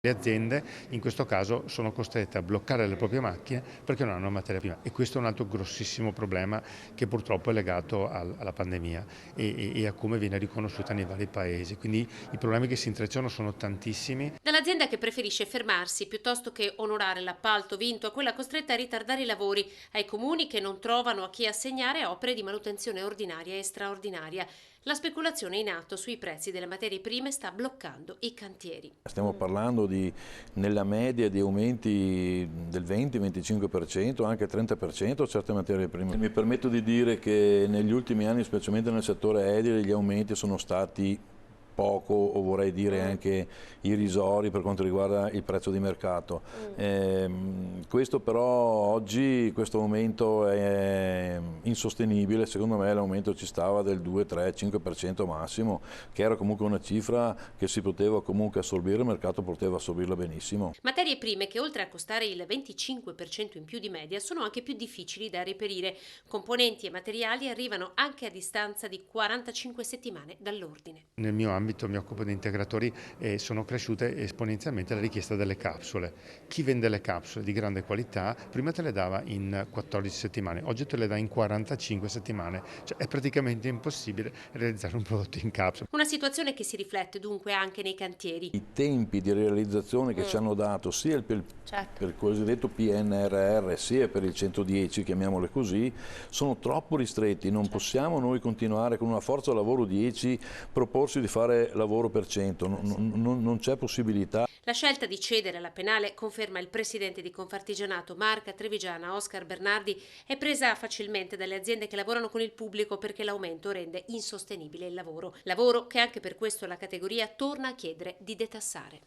Le aziende in questo caso sono costrette a bloccare le proprie macchine perché non hanno materia prima, e questo è un altro grossissimo problema che purtroppo è legato alla pandemia e a come viene riconosciuta nei vari paesi. Quindi i problemi che si intrecciano sono tantissimi. Dall'azienda che preferisce fermarsi piuttosto che onorare l'appalto vinto a quella costretta a ritardare i lavori, ai comuni che non trovano a chi assegnare opere di manutenzione ordinaria e straordinaria. La speculazione in atto sui prezzi delle materie prime sta bloccando i cantieri. Stiamo parlando nella media di aumenti del 20-25%, anche 30% certe materie prime. Mi permetto di dire che negli ultimi anni, specialmente nel settore edile, gli aumenti sono stati poco, o vorrei dire anche irrisori per quanto riguarda il prezzo di mercato. Questo però oggi, questo aumento è insostenibile. Secondo me l'aumento ci stava del 2, 3, 5% massimo, che era comunque una cifra che si poteva comunque assorbire, il mercato poteva assorbirla benissimo. Materie prime che oltre a costare il 25% in più di media sono anche più difficili da reperire. Componenti e materiali arrivano anche a distanza di 45 settimane dall'ordine. Nel mio ambito mi occupo di integratori e sono cresciute esponenzialmente la richiesta delle capsule. Chi vende le capsule di grande qualità prima te le dava in 14 settimane, oggi te le dà in 45 settimane, cioè è praticamente impossibile realizzare un prodotto in capsule. Una situazione che si riflette dunque anche nei cantieri. I tempi di realizzazione che ci hanno dato sia per il cosiddetto PNRR sia per il 110, chiamiamole così, sono troppo ristretti. Non possiamo noi continuare con una forza lavoro 10 proporsi di fare lavoro per 100, non c'è possibilità. La scelta di cedere alla penale, conferma il presidente di Confartigianato Marca Trevigiana Oscar Bernardi, è presa facilmente dalle aziende che lavorano con il pubblico perché l'aumento rende insostenibile il lavoro. Lavoro che anche per questo la categoria torna a chiedere di detassare.